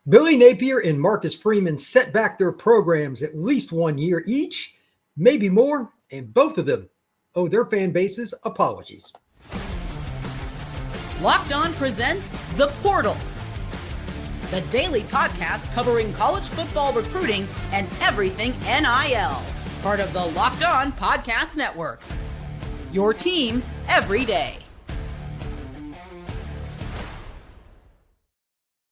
Billy Napier and Marcus Freeman set back their programs at least 1 year each, maybe more, and both of them owe their fan bases apologies. Locked On presents The Portal, the daily podcast covering college football recruiting and everything NIL. Part of the Locked On Podcast Network. Your team every day.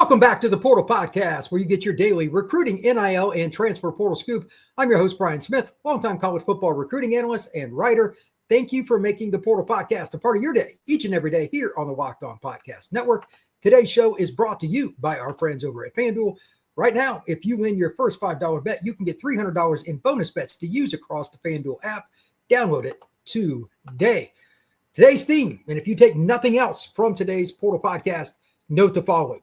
Welcome back to the Portal Podcast, where you get your daily recruiting, NIL, and transfer portal scoop. I'm your host, Brian Smith, longtime college football recruiting analyst and writer. Thank you for making the Portal Podcast a part of your day, each and every day here on the Locked On Podcast Network. Today's show is brought to you by our friends over at FanDuel. Right now, if you win your first $5 bet, you can get $300 in bonus bets to use across the FanDuel app. Download it today. Today's theme, and if you take nothing else from today's Portal Podcast, note the following.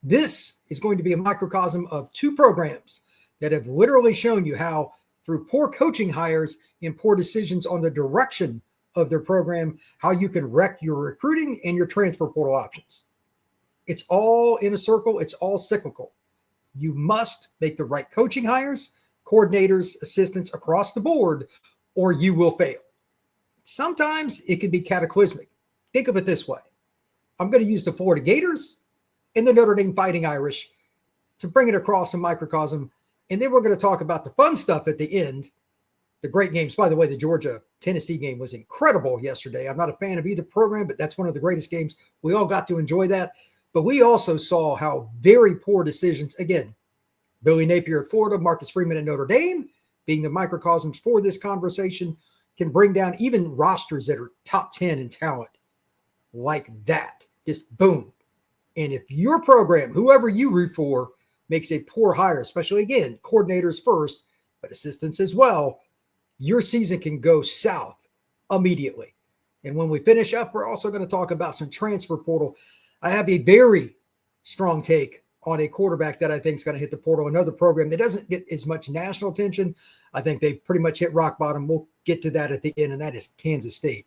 This is going to be a microcosm of two programs that have literally shown you how, through poor coaching hires and poor decisions on the direction of their program, how you can wreck your recruiting and your transfer portal options. It's all in a circle. It's all cyclical. You must make the right coaching hires, coordinators, assistants across the board, or you will fail. Sometimes it can be cataclysmic. Think of it this way. I'm going to use the Florida Gators and the Notre Dame Fighting Irish to bring it across a microcosm. And then we're going to talk about the fun stuff at the end, the great games. By the way, the Georgia-Tennessee game was incredible yesterday. I'm not a fan of either program, but that's one of the greatest games. We all got to enjoy that. But we also saw how very poor decisions, again, Billy Napier at Florida, Marcus Freeman at Notre Dame, being the microcosms for this conversation, can bring down even rosters that are top 10 in talent like that. Just boom. And if your program, whoever you root for, makes a poor hire, especially, again, coordinators first, but assistants as well, your season can go south immediately. And when we finish up, we're also going to talk about some transfer portal. I have a very strong take on a quarterback that I think is going to hit the portal, another program that doesn't get as much national attention. I think they pretty much hit rock bottom. We'll get to that at the end, and that is Kansas State.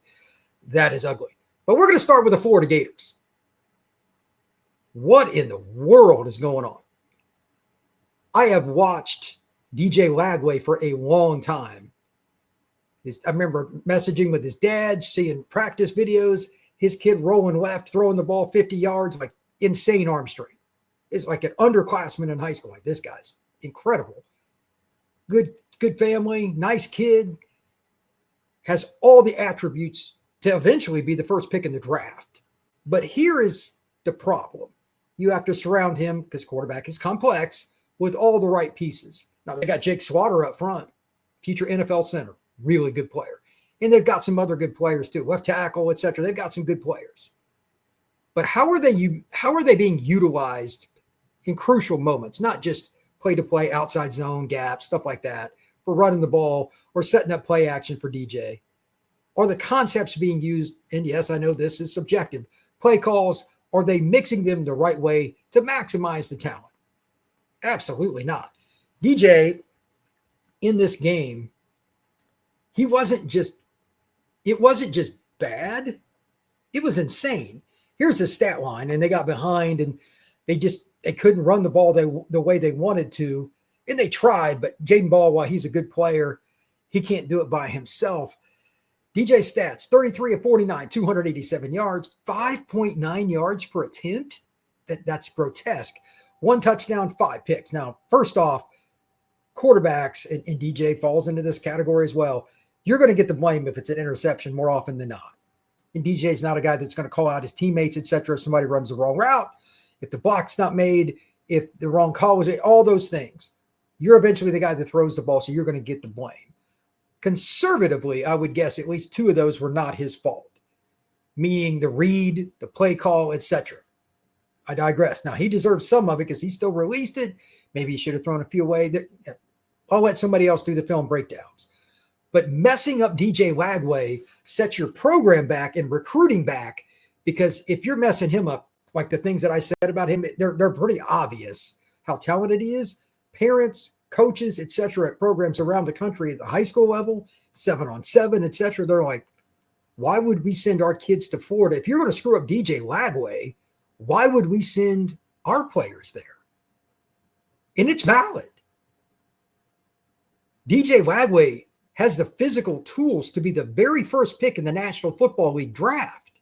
That is ugly. But we're going to start with the Florida Gators. What in the world is going on? I have watched DJ Lagway for a long time. I remember messaging with his dad, seeing practice videos, his kid rolling left, throwing the ball 50 yards, like insane arm strength. It's like an underclassman in high school. Like, this guy's incredible. Good family, nice kid, has all the attributes to eventually be the first pick in the draft. But here is the problem. You have to surround him, because quarterback is complex, with all the right pieces. Now, they got Jake Slaughter up front, future NFL center, really good player. And they've got some other good players too, left tackle, etc. They've got some good players. But how are they being utilized in crucial moments, not just play-to-play, outside zone, gap, stuff like that, for running the ball or setting up play action for DJ? Are the concepts being used, and yes, I know this is subjective, play calls, are they mixing them the right way to maximize the talent? Absolutely not. DJ, in this game, it wasn't just bad. It was insane. Here's the stat line, and they got behind, and they couldn't run the ball the way they wanted to, and they tried, but Jaden Ball, while he's a good player, he can't do it by himself. DJ stats, 33 of 49, 287 yards, 5.9 yards per attempt. That's grotesque. 1 touchdown, 5 picks. Now, first off, quarterbacks, and DJ falls into this category as well, you're going to get the blame if it's an interception more often than not. And DJ's not a guy that's going to call out his teammates, etc. if somebody runs the wrong route, if the block's not made, if the wrong call was made, all those things. You're eventually the guy that throws the ball, so you're going to get the blame. Conservatively, I would guess at least 2 of those were not his fault, meaning the read, the play call, etc. I digress. Now, he deserves some of it because he still released it. Maybe he should have thrown a few away. I'll let somebody else do the film breakdowns. But messing up DJ Lagway sets your program back and recruiting back, because if you're messing him up, like the things that I said about him, they're pretty obvious how talented he is. Parents, coaches, etc. at programs around the country at the high school level, 7-on-7, etc. They're like, why would we send our kids to Florida? If you're going to screw up DJ Lagway, why would we send our players there? and it's valid. DJ Lagway has the physical tools to be the very first pick in the National Football League draft.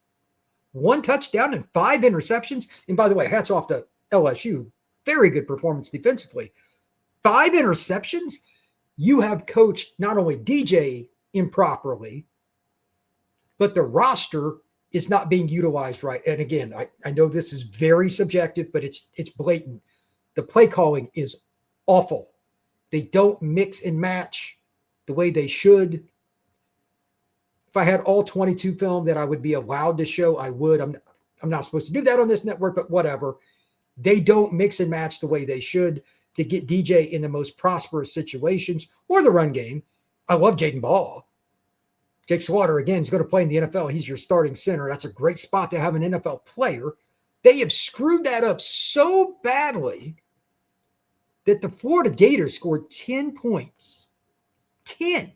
1 touchdown and 5 interceptions. And by the way, hats off to LSU. Very good performance defensively. 5 interceptions. You have coached not only DJ improperly, but the roster is not being utilized right. And again, I know this is very subjective, but it's blatant. The play calling is awful. They don't mix and match the way they should. If I had all 22 film that I would be allowed to show, I would. I'm not supposed to do that on this network, but whatever. They don't mix and match the way they should to get DJ in the most prosperous situations or the run game. I love Jaden Ball. Jake Slaughter, again, is going to play in the NFL. He's your starting center. That's a great spot to have an NFL player. They have screwed that up so badly that the Florida Gators scored 10 points. 10.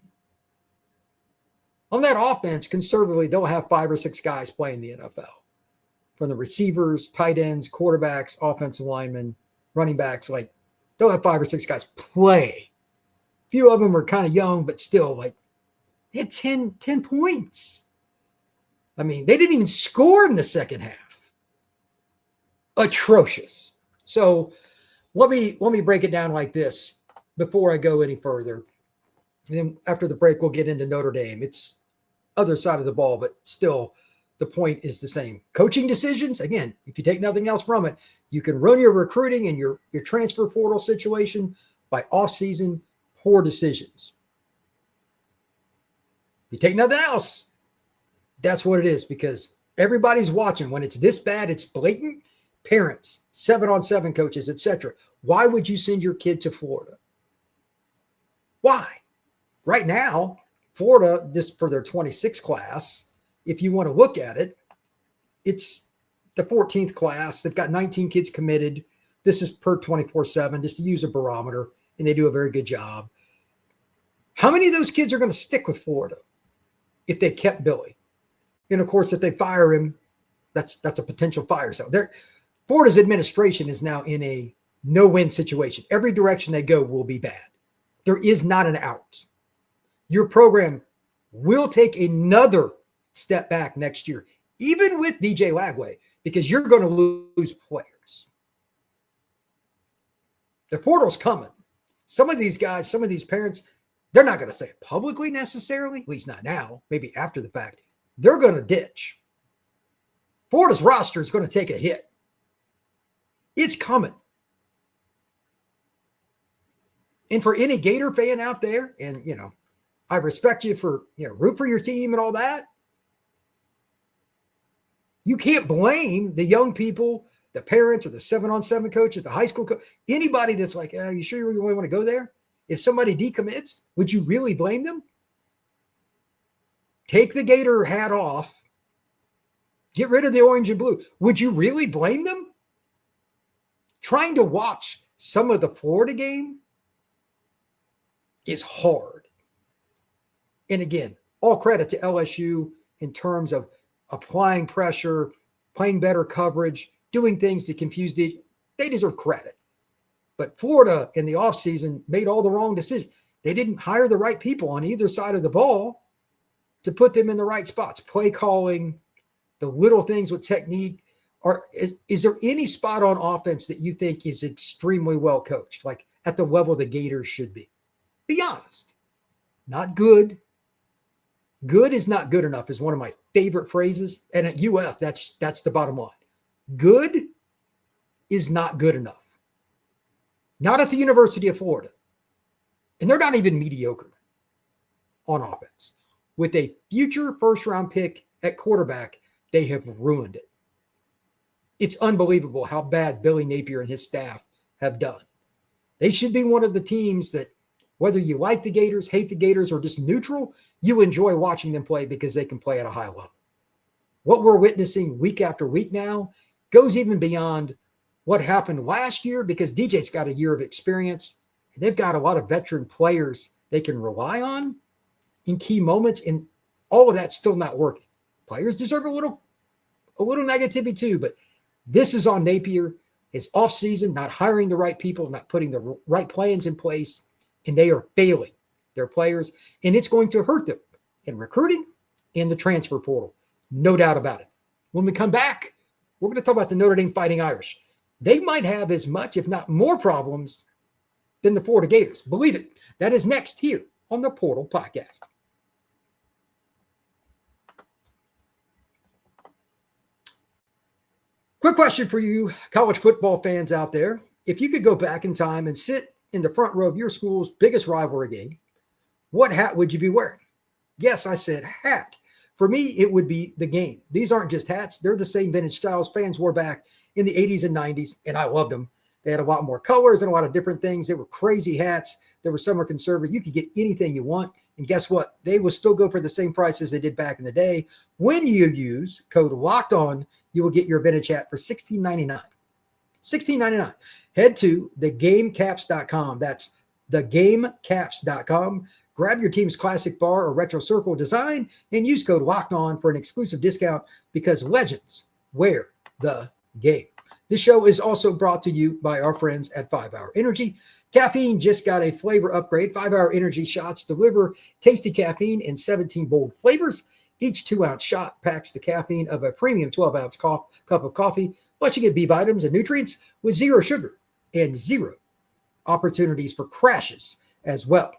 On that offense, conservatively, they'll have 5 or 6 guys playing the NFL. From the receivers, tight ends, quarterbacks, offensive linemen, running backs, like they'll have 5 or 6 guys play. A few of them are kind of young, but still, like, they had 10 points. I mean, they didn't even score in the second half. Atrocious. So let me break it down like this before I go any further. And then after the break, we'll get into Notre Dame. It's other side of the ball, but still the point is the same. Coaching decisions, again, if you take nothing else from it, you can run your recruiting and your transfer portal situation by off-season poor decisions. You take nothing else, that's what it is, because everybody's watching. When it's this bad, it's blatant. Parents, 7-on-7 coaches, etc. Why would you send your kid to Florida? Why? Right now, Florida, just for their 26 class, if you want to look at it, it's the 14th class. They've got 19 kids committed. This is per 24/7, just to use a barometer, and they do a very good job. How many of those kids are going to stick with Florida if they kept Billy? And of course, if they fire him, that's a potential fire. So Florida's administration is now in a no-win situation. Every direction they go will be bad. There is not an out. Your program will take another step back next year, even with DJ Lagway, because you're going to lose players. The portal's coming. Some of these guys, some of these parents, they're not going to say it publicly necessarily, at least not now, maybe after the fact. They're going to ditch. Florida's roster is going to take a hit. It's coming. And for any Gator fan out there, and, I respect you for, root for your team and all that. You can't blame the young people, the parents, or the 7-on-7 coaches, the high school coach, anybody that's like, are you sure you really want to go there? If somebody decommits, would you really blame them? Take the Gator hat off. Get rid of the orange and blue. Would you really blame them? Trying to watch some of the Florida game is hard. And again, all credit to LSU in terms of applying pressure, playing better coverage, doing things to confuse they deserve credit. But Florida in the offseason made all the wrong decisions. They didn't hire the right people on either side of the ball to put them in the right spots. Play calling, the little things with technique. Is there any spot on offense that you think is extremely well coached, like at the level the Gators should be? Be honest. Not good. Good is not good enough is one of my favorite phrases. And at UF, that's the bottom line. Good is not good enough. Not at the University of Florida. And they're not even mediocre on offense. With a future first-round pick at quarterback, they have ruined it. It's unbelievable how bad Billy Napier and his staff have done. They should be one of the teams that, whether you like the Gators, hate the Gators, or just neutral, you enjoy watching them play because they can play at a high level. What we're witnessing week after week now goes even beyond what happened last year, because DJ's got a year of experience and they've got a lot of veteran players they can rely on in key moments, and all of that's still not working. Players deserve a little negativity too, but this is on Napier. his offseason, not hiring the right people, not putting the right plans in place, and they are failing their players, and it's going to hurt them in recruiting and the transfer portal. No doubt about it. When we come back, we're going to talk about the Notre Dame Fighting Irish. They might have as much, if not more, problems than the Florida Gators. Believe it. That is next here on the Portal Podcast. Quick question for you college football fans out there. If you could go back in time and sit in the front row of your school's biggest rivalry game, what hat would you be wearing? Yes, I said hat. For me, it would be the game. These aren't just hats. They're the same vintage styles fans wore back in the 80s and 90s, and I loved them. They had a lot more colors and a lot of different things. They were crazy hats. There were some were conservative. You could get anything you want. And guess what? They will still go for the same price as they did back in the day. When you use code LOCKEDON, you will get your vintage hat for $16.99. $16.99. Head to thegamecaps.com. That's thegamecaps.com. Grab your team's classic bar or retro circle design and use code LOCKEDON for an exclusive discount because legends wear the game. This show is also brought to you by our friends at 5 Hour Energy. Caffeine just got a flavor upgrade. 5 Hour Energy shots deliver tasty caffeine in 17 bold flavors. Each 2-ounce shot packs the caffeine of a premium 12-ounce cup of coffee, but you get B vitamins and nutrients with zero sugar and zero opportunities for crashes as well.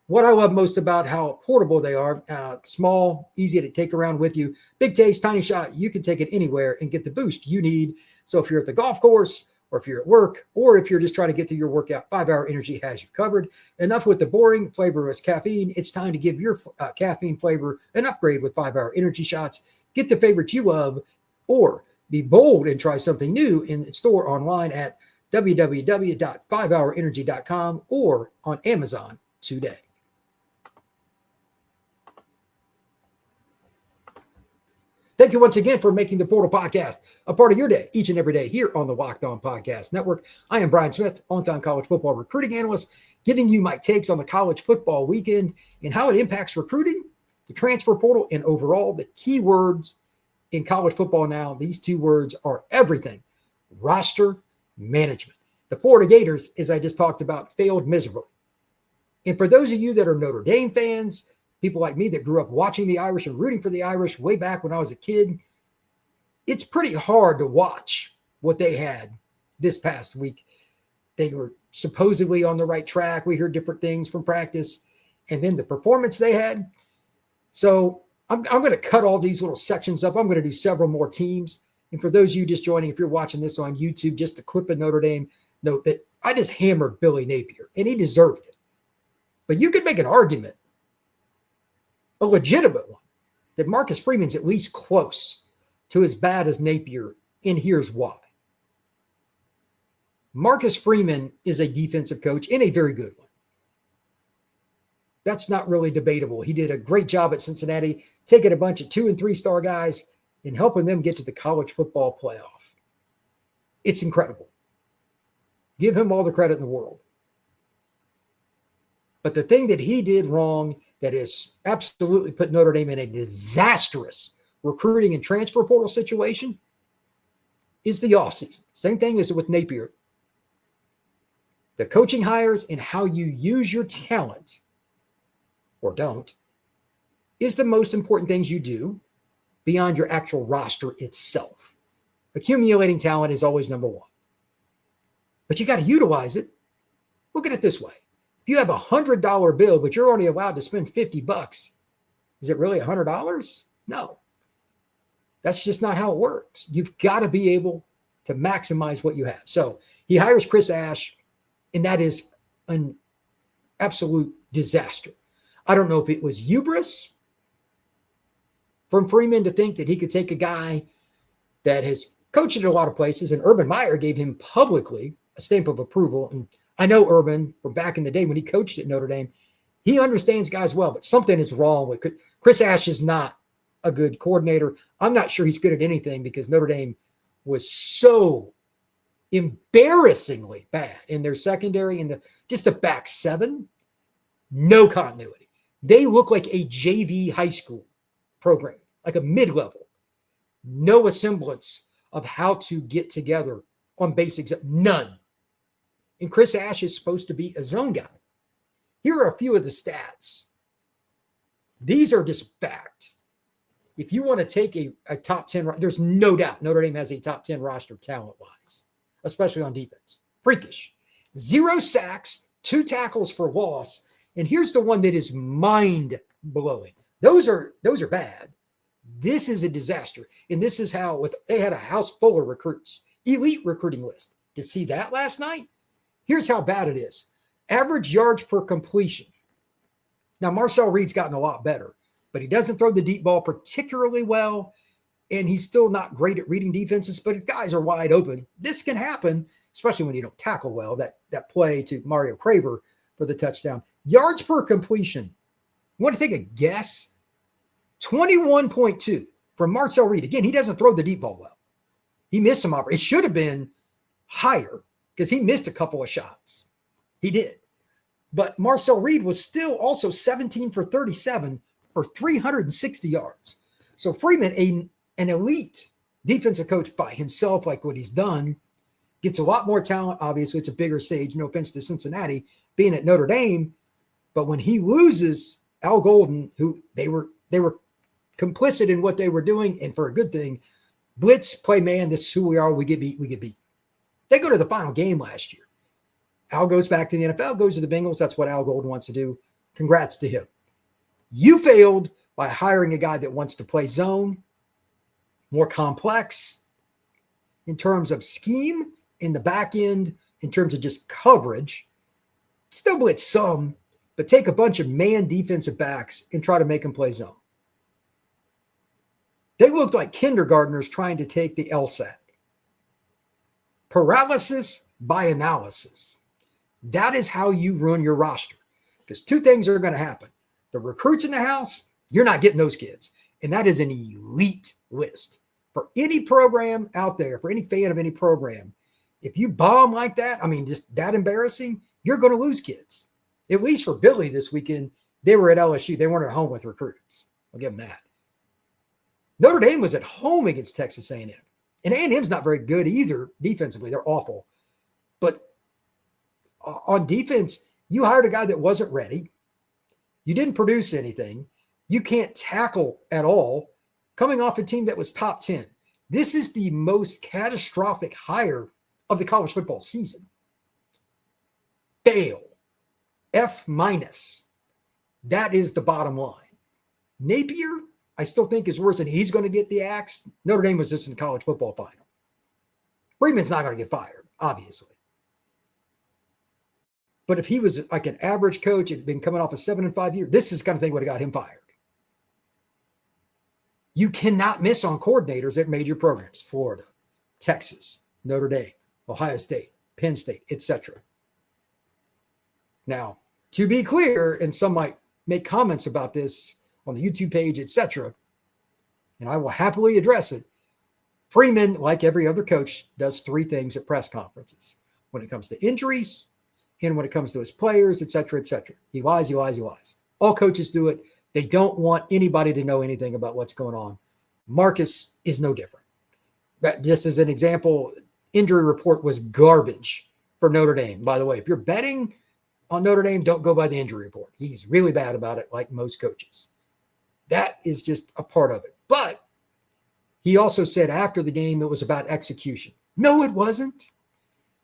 What I love most about how portable they are, small, easy to take around with you, big taste, tiny shot, you can take it anywhere and get the boost you need. So if you're at the golf course or if you're at work or if you're just trying to get through your workout, 5 Hour Energy has you covered. Enough with the boring, flavorless caffeine. It's time to give your caffeine flavor an upgrade with 5 Hour Energy shots. Get the favorites you love or be bold and try something new in store online at www.5hourenergy.com or on Amazon today. Thank you once again for making the Portal Podcast a part of your day, each and every day here on the Locked On Podcast Network. I am Brian Smith, longtime college football recruiting analyst, giving you my takes on the college football weekend and how it impacts recruiting, the transfer portal, and overall the key words in college football now. These two words are everything: roster management. The Florida Gators, as I just talked about, failed miserably. And for those of you that are Notre Dame fans, people like me that grew up watching the Irish and rooting for the Irish way back when I was a kid, it's pretty hard to watch what they had this past week. They were supposedly on the right track. We heard different things from practice. And then the performance they had. So I'm going to cut all these little sections up. I'm going to do several more teams. And for those of you just joining, if you're watching this on YouTube, just a clip of Notre Dame, note that I just hammered Billy Napier, and he deserved it. But you could make an argument, a legitimate one, that Marcus Freeman's at least close to as bad as Napier, and here's why. Marcus Freeman is a defensive coach and a very good one. That's not really debatable. He did a great job at Cincinnati, taking a bunch of 2- and 3-star guys and helping them get to the college football playoff. It's incredible. Give him all the credit in the world. But the thing that he did wrong that has absolutely put Notre Dame in a disastrous recruiting and transfer portal situation is the offseason. Same thing as with Napier. The coaching hires and how you use your talent, or don't, is the most important things you do beyond your actual roster itself. Accumulating talent is always number one. But you got to utilize it. Look at it this way. If you have a $100 bill, but you're only allowed to spend $50, is it really $100? No. That's just not how it works. You've got to be able to maximize what you have. So he hires Chris Ash, and that is an absolute disaster. I don't know if it was hubris from Freeman to think that he could take a guy that has coached at a lot of places, and Urban Meyer gave him publicly a stamp of approval. And I know Urban from back in the day when he coached at Notre Dame, he understands guys well, but something is wrong with Chris Ash is not a good coordinator. I'm not sure he's good at anything because Notre Dame was so embarrassingly bad in their secondary and just the back seven. No continuity. They look like a JV high school program, like a mid-level. No semblance of how to get together on basics, none. And Chris Ash is supposed to be a zone guy. Here are a few of the stats. These are just fact. If you want to take a top 10, there's no doubt Notre Dame has a top 10 roster talent-wise, especially on defense. Freakish. 0 sacks, 2 tackles for loss. And here's the one that is mind-blowing. Those are bad. This is a disaster. And this is how they had a house full of recruits. Elite recruiting list. To see that last night? Here's how bad it is. Average yards per completion. Now, Marcel Reed's gotten a lot better, but he doesn't throw the deep ball particularly well, and he's still not great at reading defenses. But if guys are wide open, this can happen, especially when you don't tackle well. That play to Mario Craver for the touchdown. Yards per completion. You want to take a guess? 21.2 from Marcel Reed. Again, he doesn't throw the deep ball well. He missed some opportunities. It should have been higher because he missed a couple of shots. He did. But Marcel Reed was still also 17 for 37 for 360 yards. So Freeman, an elite defensive coach by himself, like what he's done, gets a lot more talent. Obviously, it's a bigger stage. No offense to Cincinnati being at Notre Dame. But when he loses Al Golden, who they were complicit in what they were doing, and for a good thing, blitz, play man, this is who we are, we get beat. They go to the final game last year. Al goes back to the NFL, goes to the Bengals. That's what Al Golden wants to do. Congrats to him. You failed by hiring a guy that wants to play zone, more complex in terms of scheme in the back end, in terms of just coverage. Still blitz some, but take a bunch of man defensive backs and try to make them play zone. They looked like kindergartners trying to take the LSAT. Paralysis by analysis. That is how you ruin your roster. Because 2 things are going to happen. The recruits in the house, you're not getting those kids. And that is an elite list. For any program out there, for any fan of any program, if you bomb like that, just that embarrassing, you're going to lose kids. At least for Billy this weekend, they were at LSU. They weren't at home with recruits. I'll give them that. Notre Dame was at home against Texas A&M. And A&M's not very good either defensively. They're awful. But on defense, you hired a guy that wasn't ready. You didn't produce anything. You can't tackle at all. Coming off a team that was top 10. This is the most catastrophic hire of the college football season. Fail. F-. That is the bottom line. Napier, I still think is worse, and he's going to get the axe. Notre Dame was just in the college football final. Freeman's not going to get fired, obviously. But if he was like an average coach, had been coming off a 7-5 year, this is the kind of thing would have got him fired. You cannot miss on coordinators at major programs. Florida, Texas, Notre Dame, Ohio State, Penn State, etc. Now, to be clear, and some might make comments about this on the YouTube page, etc., and I will happily address it. Freeman, like every other coach, does 3 things at press conferences. When it comes to injuries, and when it comes to his players, etc., etc. He lies. All coaches do it. They don't want anybody to know anything about what's going on. Marcus is no different. But just as an example, injury report was garbage for Notre Dame. By the way, if you're betting on Notre Dame, don't go by the injury report. He's really bad about it, like most coaches. That is just a part of it. But he also said after the game it was about execution. No, it wasn't.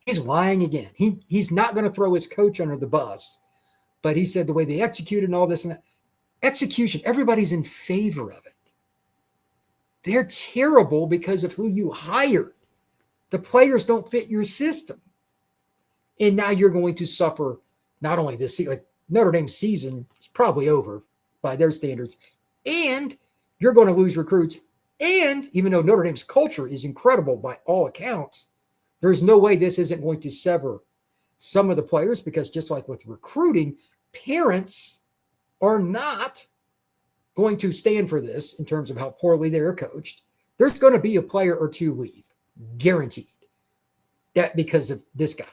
He's lying again. He's not going to throw his coach under the bus, but he said the way they executed and all this and that. Execution, everybody's in favor of it. They're terrible because of who you hired. The players don't fit your system. And now you're going to suffer not only this season, like Notre Dame's season is probably over by their standards, and you're going to lose recruits. And even though Notre Dame's culture is incredible by all accounts, there's no way this isn't going to sever some of the players, because just like with recruiting, parents are not going to stand for this in terms of how poorly they're coached. There's going to be a player or 2 leave, guaranteed. That because of this guy,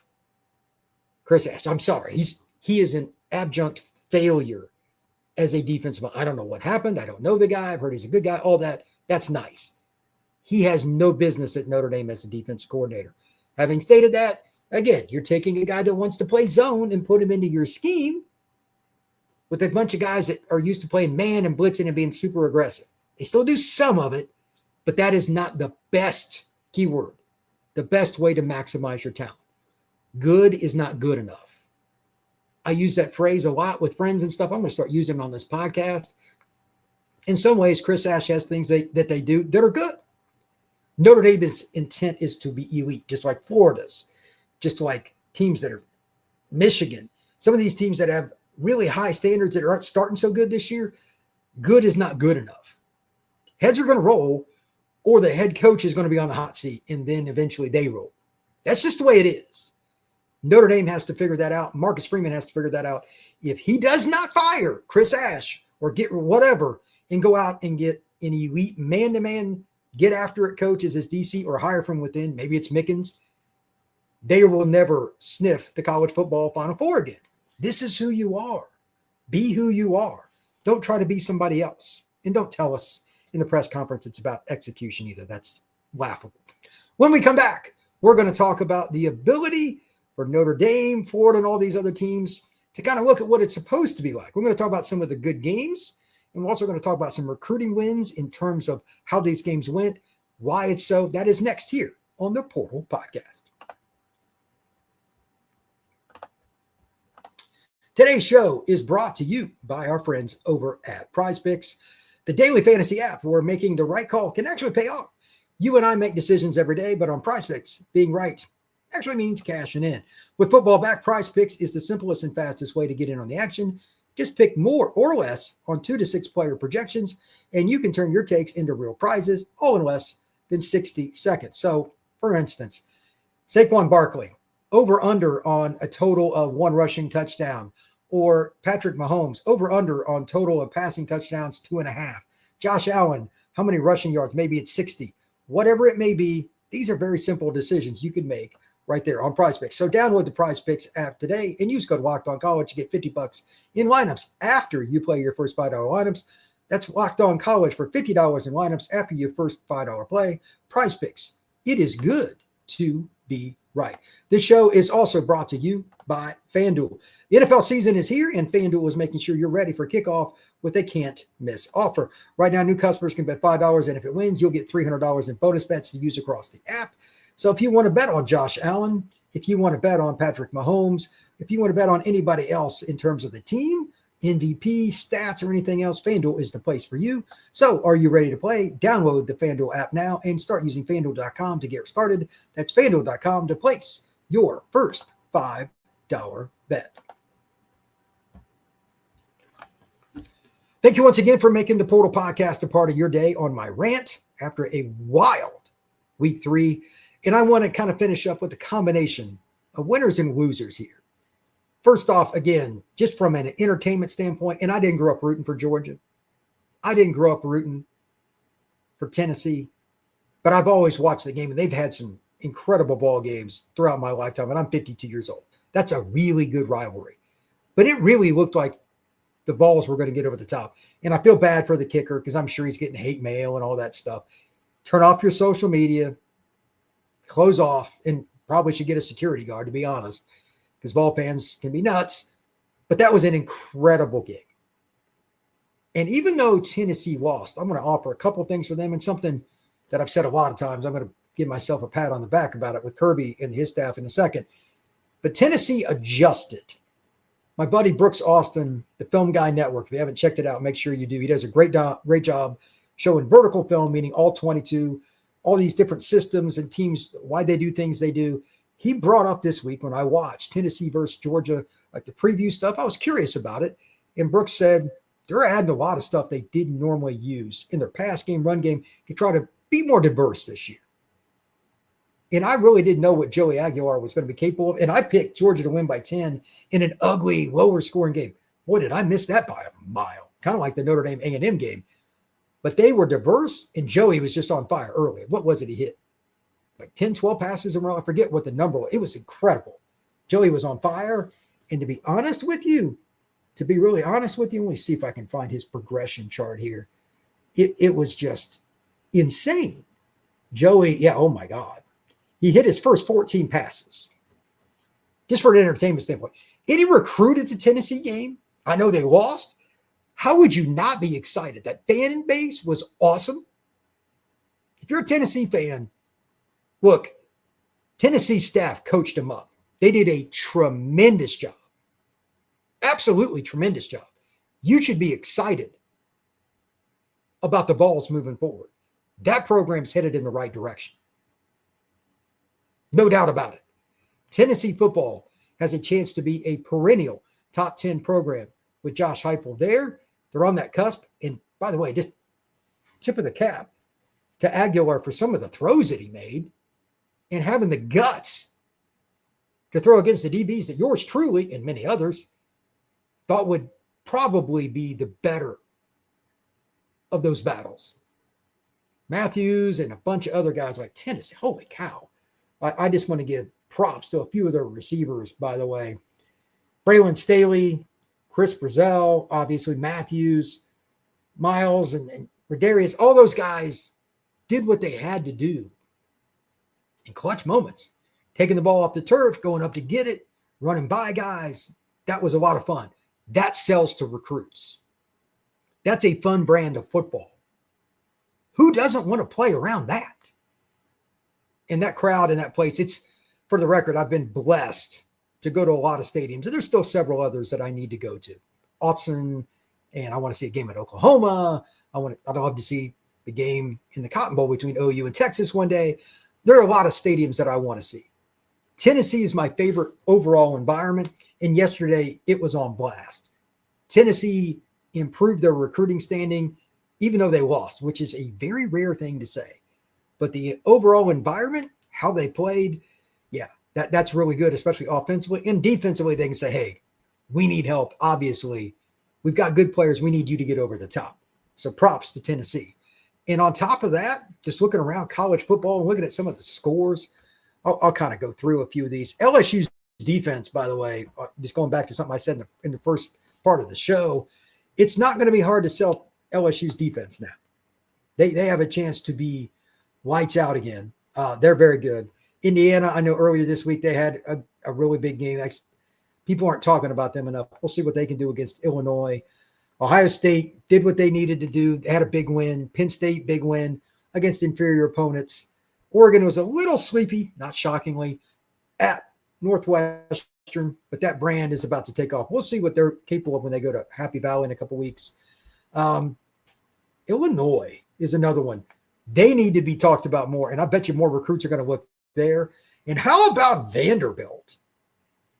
Chris Ash. I'm sorry. He is an abject failure as a defensive mind. I don't know what happened. I don't know the guy. I've heard he's a good guy. All that. That's nice. He has no business at Notre Dame as a defensive coordinator. Having stated that, again, you're taking a guy that wants to play zone and put him into your scheme with a bunch of guys that are used to playing man and blitzing and being super aggressive. They still do some of it, but that is not the best keyword, the best way to maximize your talent. Good is not good enough. I use that phrase a lot with friends and stuff. I'm going to start using it on this podcast. In some ways, Chris Ash has things that they do that are good. Notre Dame's intent is to be elite, just like Florida's, just like teams that are Michigan. Some of these teams that have really high standards that aren't starting so good this year, good is not good enough. Heads are going to roll, or the head coach is going to be on the hot seat, and then eventually they roll. That's just the way it is. Notre Dame has to figure that out. Marcus Freeman has to figure that out. If he does not fire Chris Ash or get whatever and go out and get an elite man-to-man, get after it coach as his DC or hire from within, maybe it's Mickens, they will never sniff the college football Final Four again. This is who you are. Be who you are. Don't try to be somebody else. And don't tell us in the press conference it's about execution either. That's laughable. When we come back, we're going to talk about the ability for Notre Dame, Florida, and all these other teams to kind of look at what it's supposed to be like. We're going to talk about some of the good games, and we're also going to talk about some recruiting wins in terms of how these games went, why it's so. That is next here on the Portal Podcast. Today's show is brought to you by our friends over at PrizePicks, the daily fantasy app where making the right call can actually pay off. You and I make decisions every day, but on PrizePicks, being right actually means cashing in. With football back, PrizePicks is the simplest and fastest way to get in on the action. Just pick more or less on 2 to 6 player projections, and you can turn your takes into real prizes all in less than 60 seconds. So, for instance, Saquon Barkley, over under on a total of 1 rushing touchdown, or Patrick Mahomes, over under on total of passing touchdowns 2.5. Josh Allen, how many rushing yards? Maybe it's 60. Whatever it may be, these are very simple decisions you can make right there on PrizePicks. So download the PrizePicks app today and use code LOCKEDONCollege to get $50 in lineups after you play your first $5 lineups. That's Locked On College for $50 in lineups after your first $5 play. PrizePicks. It is good to be right. This show is also brought to you by FanDuel. The NFL season is here, and FanDuel is making sure you're ready for kickoff with a can't-miss offer. Right now, new customers can bet $5, and if it wins, you'll get $300 in bonus bets to use across the app. So if you want to bet on Josh Allen, if you want to bet on Patrick Mahomes, if you want to bet on anybody else in terms of the team, MVP, stats, or anything else, FanDuel is the place for you. So are you ready to play? Download the FanDuel app now and start using FanDuel.com to get started. That's FanDuel.com to place your first $5 bet. Thank you once again for making the Portal Podcast a part of your day on my rant after a wild week 3. And I want to kind of finish up with a combination of winners and losers here. First off, again, just from an entertainment standpoint, and I didn't grow up rooting for Georgia. I didn't grow up rooting for Tennessee, but I've always watched the game, and they've had some incredible ball games throughout my lifetime, and I'm 52 years old. That's a really good rivalry. But it really looked like the Vols were going to get over the top. And I feel bad for the kicker because I'm sure he's getting hate mail and all that stuff. Turn off your social media, close off, and probably should get a security guard, to be honest, because Vol fans can be nuts. But that was an incredible game. And even though Tennessee lost, I'm going to offer a couple things for them and something that I've said a lot of times. I'm going to give myself a pat on the back about it with Kirby and his staff in a second. But Tennessee adjusted. My buddy Brooks Austin, the Film Guy Network, if you haven't checked it out, make sure you do. He does a great job showing vertical film, meaning all 22, all these different systems and teams, why they do things they do. He brought up this week when I watched Tennessee versus Georgia, like the preview stuff. I was curious about it. And Brooks said they're adding a lot of stuff they didn't normally use in their pass game, run game to try to be more diverse this year. And I really didn't know what Joey Aguilar was going to be capable of. And I picked Georgia to win by 10 in an ugly, lower scoring game. Boy, did I miss that by a mile. Kind of like the Notre Dame A&M game. But they were diverse, and Joey was just on fire early. What was it he hit? Like 10, 12 passes in a row. I forget what the number was. It was incredible. Joey was on fire. And to be honest with you, let me see if I can find his progression chart here. It was just insane. Joey, oh my God. He hit his first 14 passes. Just for an entertainment standpoint. Any recruit at the Tennessee game, I know they lost. How would you not be excited? That fan base was awesome. If you're a Tennessee fan, look, Tennessee staff coached him up. They did a tremendous job. Absolutely tremendous job. You should be excited about the Vols moving forward. That program's headed in the right direction. No doubt about it. Tennessee football has a chance to be a perennial top 10 program with Josh Heupel there. They're on that cusp. And by the way, just tip of the cap to Aguilar for some of the throws that he made and having the guts to throw against the DBs that yours truly and many others thought would probably be the better of those battles. Matthews and a bunch of other guys like Tennessee. Holy cow. I just want to give props to a few of their receivers, by the way. Braylon Staley, Chris Brazel, obviously Matthews, Miles, and Rodarius. All those guys did what they had to do in clutch moments. Taking the ball off the turf, going up to get it, running by guys. That was a lot of fun. That sells to recruits. That's a fun brand of football. Who doesn't want to play around that? And that crowd in that place, it's, for the record, I've been blessed to go to a lot of stadiums. And there's still several others that I need to go to. Autzen, and I want to see a game at Oklahoma. I'd love to see the game in the Cotton Bowl between OU and Texas one day. There are a lot of stadiums that I want to see. Tennessee is my favorite overall environment, and yesterday it was on blast. Tennessee improved their recruiting standing, even though they lost, which is a very rare thing to say. But the overall environment, how they played, yeah, that's really good, especially offensively. And defensively, they can say, hey, we need help. Obviously, we've got good players. We need you to get over the top. So props to Tennessee. And on top of that, just looking around college football and looking at some of the scores, I'll kind of go through a few of these. LSU's defense, by the way, just going back to something I said in the first part of the show, it's not going to be hard to sell LSU's defense now. They have a chance to be lights out again. They're very good. Indiana, I know earlier this week they had a really big game. People aren't talking about them enough. We'll see what they can do against Illinois. Ohio State did what they needed to do. They had a big win. Penn State, big win against inferior opponents. Oregon was a little sleepy, not shockingly, at Northwestern, but that brand is about to take off. We'll see what they're capable of when they go to Happy Valley in a couple weeks. Illinois is another one. They need to be talked about more, and I bet you more recruits are going to look there. And how about Vanderbilt?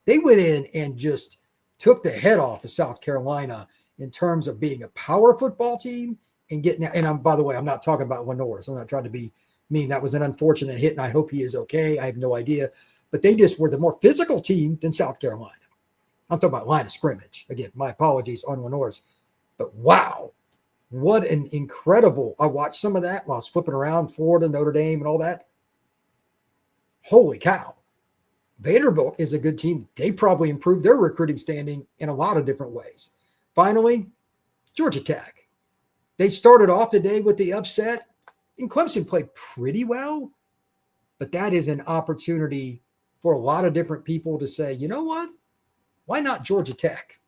They went in and just took the head off of South Carolina in terms of being a power football team and getting – and by the way, I'm not talking about Lenore, so I'm not trying to be mean. That was an unfortunate hit, and I hope he is okay. I have no idea. But they just were the more physical team than South Carolina. I'm talking about line of scrimmage. Again, my apologies on Lenore's. But wow, what an incredible – I watched some of that while I was flipping around Florida, Notre Dame, and all that. Holy cow. Vanderbilt is a good team. They probably improved their recruiting standing in a lot of different ways. Finally, Georgia Tech. They started off the day with the upset, and Clemson played pretty well. But that is an opportunity for a lot of different people to say, you know what? Why not Georgia Tech?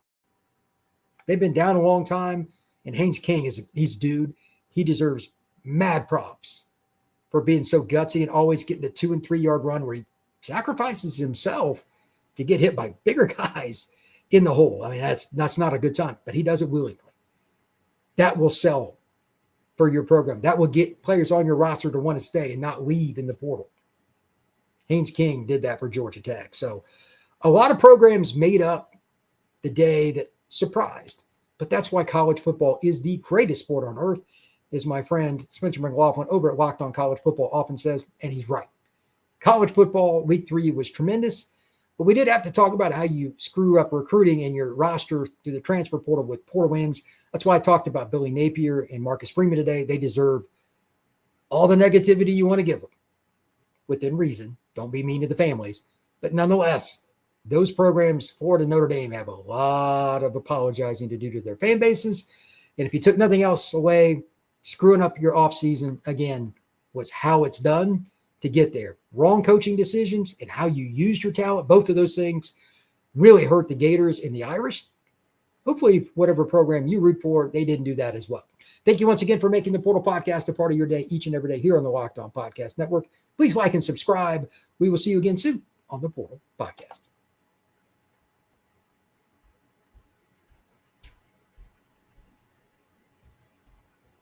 They've been down a long time, and Haynes King he's a dude. He deserves mad props for being so gutsy and always getting the 2 and 3 yard run where he sacrifices himself to get hit by bigger guys in the hole. I mean, that's not a good time, but he does it willingly. That will sell for your program. That will get players on your roster to want to stay and not leave in the portal. Haynes King did that for Georgia Tech. So a lot of programs made up the day that surprised, but that's why college football is the greatest sport on earth, as my friend Spencer McLaughlin over at Locked On College Football often says, and he's right. College football week 3 was tremendous, but we did have to talk about how you screw up recruiting in your roster through the transfer portal with poor wins. That's why I talked about Billy Napier and Marcus Freeman today. They deserve all the negativity you want to give them within reason. Don't be mean to the families. But nonetheless, those programs, Florida and Notre Dame, have a lot of apologizing to do to their fan bases. And if you took nothing else away, screwing up your offseason, again, was how it's done. to get there. Wrong coaching decisions and how you used your talent, both of those things really hurt the Gators and the Irish. Hopefully, whatever program you root for, they didn't do that as well. Thank you once again for making the Portal Podcast a part of your day each and every day here on the Locked On Podcast Network. Please like and subscribe. We will see you again soon on the Portal Podcast.